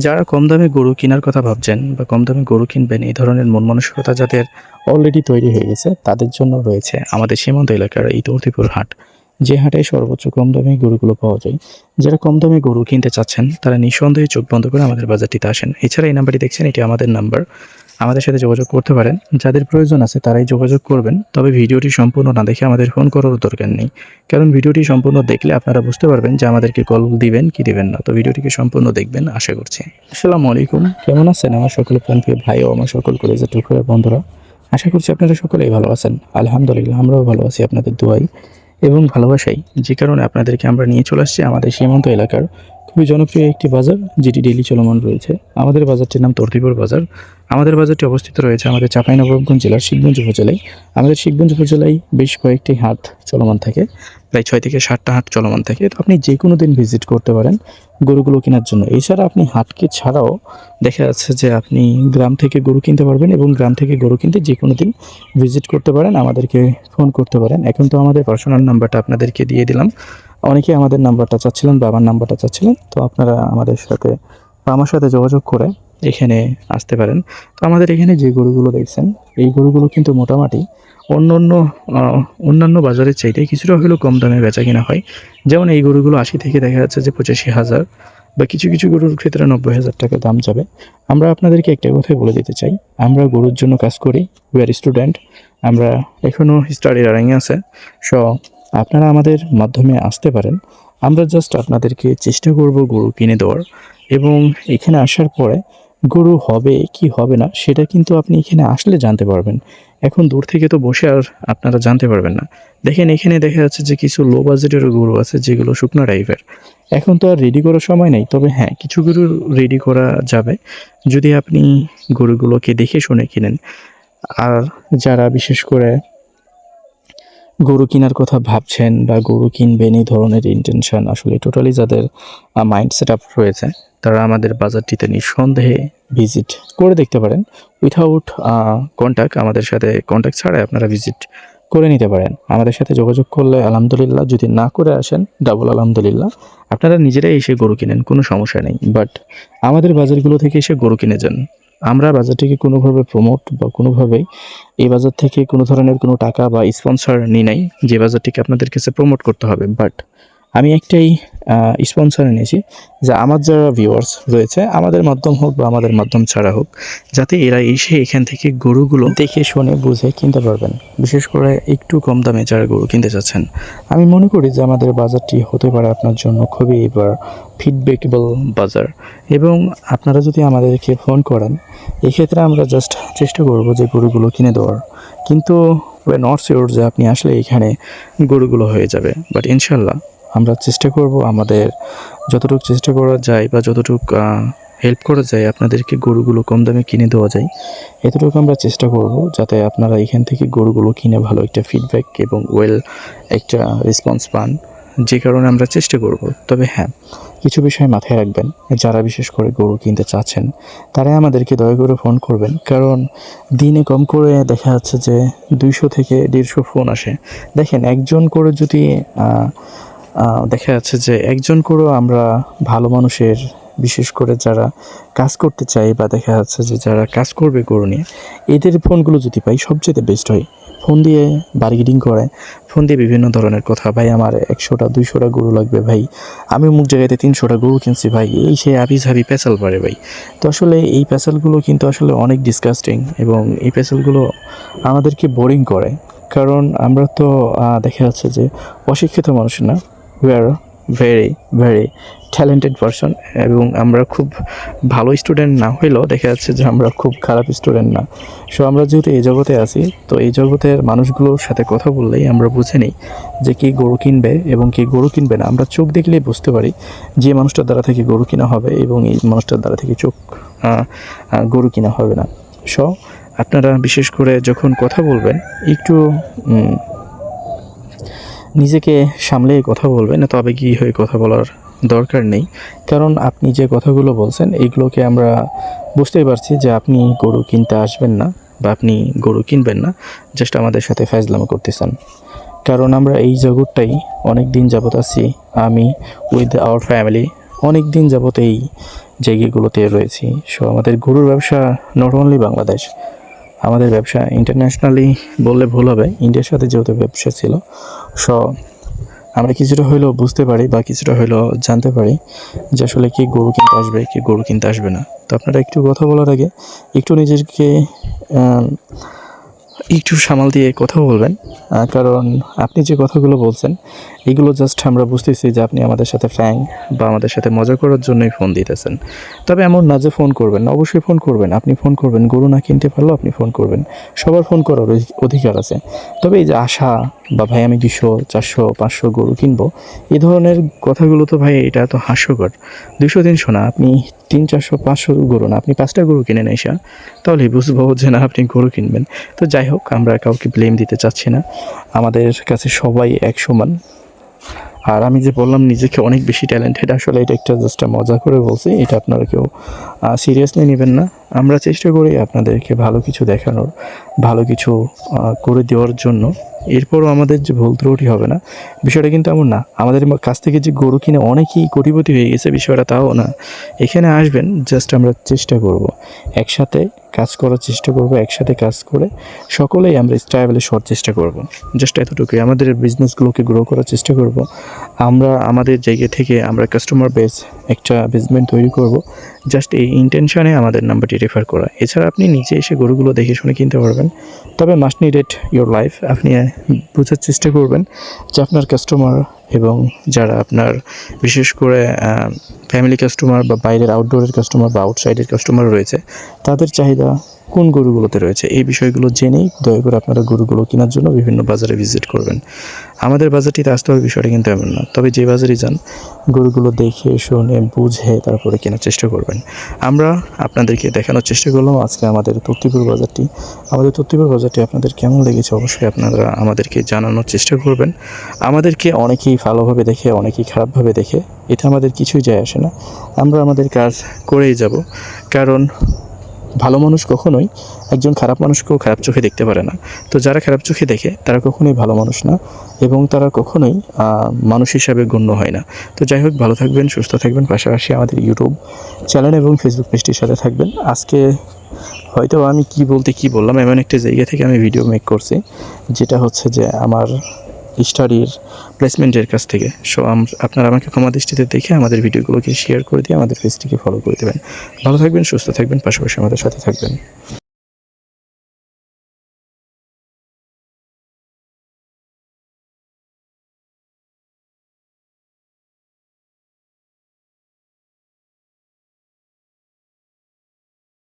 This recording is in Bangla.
যারা কম দামে গরু কেনার কথা ভাবছেন বা কম দামে গরু কিনবেন, এই ধরনের মন মানসিকতা যাদের অলরেডি তৈরি হয়ে গেছে, তাদের জন্য রয়েছে আমাদের সীমান্ত এলাকার এই তর্তিপুর হাট। যে হাটে সর্বোচ্চ কম দামে গরুগুলো পাওয়া যায়। যারা কম দামে গরু কিনতে চাচ্ছেন, তারা নিঃসন্দেহে চোখ বন্ধ করে আমাদের বাজারটিতে আসেন। এছাড়া এই নাম্বারটি দেখছেন, এটি আমাদের নাম্বার। আমাদের সাথে যোগাযোগ করতে পারেন। যাদের প্রয়োজন আছে তারাই যোগাযোগ করবেন। তবে ভিডিওটি সম্পূর্ণ না দেখে আমাদের ফোন করারও দরকার নেই। কারণ ভিডিওটি সম্পূর্ণ দেখলে আপনারা বুঝতে পারবেন যে আমাদেরকে কল দিবেন কি দিবেন না। তো ভিডিওটিকে সম্পূর্ণ দেখবেন আশা করছি। আসসালামু আলাইকুম, কেমন আছেন আমার সকল প্রাণপ্রিয় ভাই ও আমার সকল কলেজের টুকরা বন্ধুরা? আশা করছি আপনারা সকলেই ভালো আছেন। আলহামদুলিল্লাহ, আমরাও ভালো আছি আপনাদের দোয়ায় এবং ভালোবাসাই। যে কারণে আপনাদেরকে আমরা নিয়ে চলে আসছি আমাদের সীমান্ত এলাকার খুবই জনপ্রিয় একটি বাজার, যেটি ডেইলি চলমান রয়েছে। আমাদের বাজারটির নাম তর্তিপুর বাজার। আমাদের বাজারটি অবস্থিত রয়েছে আমাদের চাঁপাইনবাবগঞ্জ জেলার শিবগঞ্জ উপজেলায়। আমাদের শিবগঞ্জ উপজেলায় বেশ কয়েকটি হাট চলমান থাকে, প্রায় 6 থেকে 7টা হাট চলমান থাকে। তো আপনি যে কোনো দিন ভিজিট করতে পারেন গরুগুলো কেনার জন্য। এছাড়া আপনি হাটকে ছাড়াও দেখা যাচ্ছে যে আপনি গ্রাম থেকে গরু কিনতে পারবেন এবং গ্রাম থেকে গরু কিনতে যে কোনো দিন ভিজিট করতে পারেন, আমাদেরকে ফোন করতে পারেন। এখন তো আমাদের পার্সোনাল নাম্বারটা আপনাদেরকে দিয়ে দিলাম। অনেকেই আমাদের নাম্বারটা চাচ্ছিলেন বা আমার নাম্বারটা চাচ্ছিলেন, তো আপনারা আমাদের সাথে বা আমার সাথে যোগাযোগ করে এখানে আসতে পারেন। তো আমাদের এখানে যে গরুগুলো দেখছেন, এই গরুগুলো কিন্তু মোটামুটি অন্যান্য অন্যান্য বাজারের চাইতে কিছুটা হলেও কম দামে বেচা কিনা হয়। যেমন এই গরুগুলো 80 থেকে দেখা যাচ্ছে যে 85,000 বা কিছু কিছু গরুর ক্ষেত্রে 90,000 টাকা দাম যাবে। আমরা আপনাদেরকে একটা কথাই বলে দিতে চাই, আমরা গরুর জন্য কাজ করি। উই আর স্টুডেন্ট, আমরা এখনও স্টাডি রানিং আছে। সো আপনারা আমাদের মাধ্যমে আসতে পারেন। আমরা জাস্ট আপনাদেরকে চেষ্টা করব গরু কিনে দেওয়ার, এবং এখানে আসার পরে গরু হবে কি হবে না সেটা কিন্তু আপনি এখানে আসলে জানতে পারবেন। এখন দূর থেকে তো বসে আর আপনারা জানতে পারবেন না। দেখেন এখানে দেখা যাচ্ছে যে কিছু লো বাজেটেরও গরু আছে যেগুলো শুকনো টাইপের। এখন তো আর রেডি করার সময় নেই, তবে হ্যাঁ কিছু গরু রেডি করা যাবে যদি আপনি গরুগুলোকে দেখে শুনে কিনেন। আর যারা বিশেষ করে গরু কেনার কথা ভাবছেন বা গরু কিনবেন, এই ধরনের ইন্টেনশন আসলে টোটালি যাদের মাইন্ড সেট আপ রয়েছে, তারা আমাদের বাজারটিতে নিঃসন্দেহে ভিজিট করে দেখতে পারেন। উইথাউট কন্ট্যাক্ট, আমাদের সাথে কন্ট্যাক্ট ছাড়াই আপনারা ভিজিট করে নিতে পারেন। আমাদের সাথে যোগাযোগ করলে আলহামদুলিল্লাহ, যদি না করে আসেন ডাবল আলহামদুলিল্লাহ। আপনারা নিজেরাই এসে গরু কিনেন, কোনো সমস্যা নেই। বাট আমাদের বাজারগুলো থেকে এসে গরু কিনে যান। আমরা বাজারটিকে কোনোভাবে প্রমোট বা কোনোভাবেই এই বাজার থেকে কোনো ধরনের কোনো টাকা বা স্পন্সর নিই নাই যে বাজারটিকে আপনাদের কাছে প্রমোট করতে হবে। বাট আমি একটাই স্পন্সর নিয়েছি, যে আমার যারা ভিউয়ার্স রয়েছে, আমাদের মাধ্যম হোক বা আমাদের মাধ্যম ছাড়া হোক, যাতে এরা এসে এখান থেকে গরুগুলো দেখে শুনে বুঝে কিনতে পারবেন। বিশেষ করে একটু কম দামে যারা গরু কিনতে চাচ্ছেন, আমি মনে করি যে আমাদের বাজারটি হতে পারে আপনার জন্য খুবই এবার ফিডব্যাকেবল বাজার। এবং আপনারা যদি আমাদেরকে ফোন করেন, এক্ষেত্রে আমরা জাস্ট চেষ্টা করব যে গরুগুলো কিনে দেওয়ার। কিন্তু ওয়ে নট শিওর যে আপনি আসলে এখানে গরুগুলো হয়ে যাবে। বাট ইনশাল্লাহ আমরা চেষ্টা করব, আমাদের যতটুকু চেষ্টা করা যায় বা যতটুকু হেল্প করা যায় আপনাদেরকে গরুগুলো কম দামে কিনে দেওয়া যায়, এতটুকু আমরা চেষ্টা করব, যাতে আপনারা এখান থেকে গরুগুলো কিনে ভালো একটা ফিডব্যাক এবং ওয়েল একটা রেসপন্স পান। যে কারণে আমরা চেষ্টা করব। তবে হ্যাঁ, কিছু বিষয় মাথায় রাখবেন। যারা বিশেষ করে গরু কিনতে চাচ্ছেন, তারাই আমাদেরকে দয়া করে ফোন করবেন। কারণ দিনে কম করে দেখা যাচ্ছে যে 200 থেকে 150 ফোন আসে। দেখেন একজন করে যদি দেখা যাচ্ছে যে একজন করেও আমরা ভালো মানুষের, বিশেষ করে যারা কাজ করতে চায় বা দেখা যাচ্ছে যে যারা কাজ করবে গরু নিয়ে, এদের ফোনগুলো যদি পাই সবচেয়ে বেস্ট হয়। ফোন দিয়ে বার্গেনিং করে, ফোন দিয়ে বিভিন্ন ধরনের কথা, ভাই আমার 100টা 200টা গরু লাগবে ভাই, আমি অমুক জায়গাতে 300টা গরু কিনছি ভাই, এই সে হাবি পেঁচাল পারে ভাই। তো আসলে এই পেঁচালগুলো কিন্তু আসলে অনেক ডিসকাস্টিং, এবং এই পেঁচালগুলো আমাদেরকে বোরিং করে। কারণ আমরা তো দেখা যাচ্ছে যে অশিক্ষিত মানুষ না, we are very very talented person, এবং আমরা খুব ভালো স্টুডেন্ট না হইলেও দেখা যাচ্ছে যে আমরা খুব খারাপ স্টুডেন্ট না। সো আমরা যেহেতু এই জগতে আছি, তো এই জগতের মানুষগুলোর সাথে কথা বললেই আমরা বুঝে নিই যে কে গরু কিনবে এবং কে গরু কিনবে না। আমরা চোখ দেখলেই বুঝতে পারি যে মানুষটার দ্বারা থেকে গরু কিনা হবে এবং এই মানুষটার দ্বারা থেকে গরু কিনা হবে না। সো আপনারা বিশেষ করে যখন কথা বলবেন, একটু নিজেকে সামলে কথা বলবেন, তবে কি হয়ে কথা বলার দরকার নেই। কারণ আপনি যে কথাগুলো বলছেন, এইগুলোকে আমরা বুঝতেই পারছি যে আপনি গরু কিনতে আসবেন না বা আপনি গরু কিনবেন না, জাস্ট আমাদের সাথে ফাজলামো করতেছেন। কারণ আমরা এই জগৎটাই অনেক দিন যাবত আছি, আমি উইথ আওয়ার ফ্যামিলি, অনেক দিন যাবত এই জায়গাগুলোতে রয়েছি। সো আমাদের গরুর ব্যবসা নট অনলি বাংলাদেশ, আমাদের ব্যবসা ইন্টারন্যাশনালি বললে ভুল হবে, ইন্ডিয়ার সাথে যেহেতু ব্যবসা ছিল। সো আমরা কিছুটা হইলেও বুঝতে পারি বা কিছুটা হইলেও জানতে পারি যে আসলে কে গরু কিনতে আসবে, কে গরু কিনতে আসবে না। তো আপনারা একটু কথা বলার আগে একটু নিজেকে একটু সামাল দিয়ে কথা বলবেন, কারণ আপনি যে কথাগুলো বলছেন এগুলো জাস্ট আমরা বুঝতেছি যে আপনি আমাদের সাথে ফ্যাং বা আমাদের সাথে মজা করার জন্যই ফোন দিতেছেন। তবে এমন না যে ফোন করবেন না, অবশ্যই ফোন করবেন, আপনি ফোন করবেন, গরু না কিনতে পারলেও আপনি ফোন করবেন, সবার ফোন করার অধিকার আছে। তবে এই যে আশা বা ভাই আমি 200, 400, 500 গরু কিনবো, এই ধরনের কথাগুলো তো ভাই এটা তো হাস্যকর। 200, 300 না, আপনি 300, 400, 500 গরু না, আপনি 5টা গরু কিনেন এসা, তাহলেই বুঝবো যে না আপনি গরু কিনবেন। তো যাই হোক, আমরা কাউকে ব্লেম দিতে চাচ্ছি না, আমাদের কাছে সবাই এক সমান। আর আমি যে বললাম নিজেকে অনেক বেশি ট্যালেন্টেড, আসলে এটা একটা জাস্ট মজা করে বলছি, এটা আপনারা কেউ সিরিয়াসলি নেবেন না। আমরা চেষ্টা করি আপনাদেরকে ভালো কিছু দেখানোর, ভালো কিছু করে দেওয়ার জন্য। এরপরও আমাদের যে ভুল ত্রুটি হবে না, বিষয়টা কিন্তু এমন না। আমাদের কাছ থেকে যে গরু কিনে অনেকেই কোটিপতি হয়ে গেছে, বিষয়টা তাও না। এখানে আসবেন, জাস্ট আমরা চেষ্টা করব একসাথে কাজ করার চেষ্টা করব, একসাথে কাজ করে সকলেই আমরা স্টাইবলিশ হওয়ার চেষ্টা করব। জাস্ট এতটুকুই, আমাদের বিজনেসগুলোকে গ্রো করার চেষ্টা করব। আমরা আমাদের জায়গা থেকে আমরা কাস্টমার বেস একটা বেসমেন্ট তৈরি করব, জাস্ট এই ইন্টেনশনে আমাদের নাম্বারটি রেফার করা। এছাড়া আপনি নিজে এসে গরুগুলো দেখে শুনে কিনতে পারবেন। তবে মাস্ট নিডেড ইয়োর লাইফ, আপনি বোঝার চেষ্টা করবেন যে আপনার কাস্টমার এবং যারা আপনার বিশেষ করে ফ্যামিলি কাস্টমার বা বাইরের আউটডোরের কাস্টমার বা আউটসাইডের কাস্টমার রয়েছে, তাদের চাহিদা কোন গরুগুলোতে রয়েছে, এই বিষয়গুলো জেনেই দয়া করে আপনারা গরুগুলো কেনার জন্য বিভিন্ন বাজারে ভিজিট করবেন। আমাদের বাজারটিতে আসতে হবে বিষয়টা কিন্তু এমন না, তবে যে বাজারে যান গরুগুলো দেখে শুনে বুঝে তারপরে কেনার চেষ্টা করবেন। আমরা আপনাদেরকে দেখানোর চেষ্টা করলাম আজকে আমাদের তক্তিপুর বাজারটি। আমাদের তক্তিপুর বাজারটি আপনাদের কেমন লেগেছে অবশ্যই আপনারা আমাদেরকে জানানোর চেষ্টা করবেন। আমাদেরকে অনেকেই ভালোভাবে দেখে, অনেকেই খারাপভাবে দেখে, এটা আমাদের কিছুই যায় আসে না। আমরা আমাদের কাজ করেই যাব, কারণ ভালো মানুষ কখনোই একজন খারাপ মানুষকেও খারাপ চোখে দেখতে পারে না। তো যারা খারাপ চোখে দেখে তারা কখনোই ভালো মানুষ না, এবং তারা কখনোই মানুষ হিসাবে গণ্য হয় না। তো যাই হোক, ভালো থাকবেন, সুস্থ থাকবেন, পাশাপাশি আমাদের ইউটিউব চ্যানেল এবং ফেসবুক পেজটির সাথে থাকবেন। আজকে হয়তো আমি কি বললাম, এমন একটা জায়গা থেকে আমি ভিডিও মেক করছি যেটা হচ্ছে যে আমার স্টাডির প্লেসমেন্টের কাছ থেকে। সো আপনারা আমাকে ক্ষমা দৃষ্টিতে দেখে আমাদের ভিডিওগুলোকে শেয়ার করে দিয়ে আমাদের পেজটিকে ফলো করে দেবেন। ভালো থাকবেন, সুস্থ থাকবেন, পাশাপাশি আমাদের সাথে থাকবেন।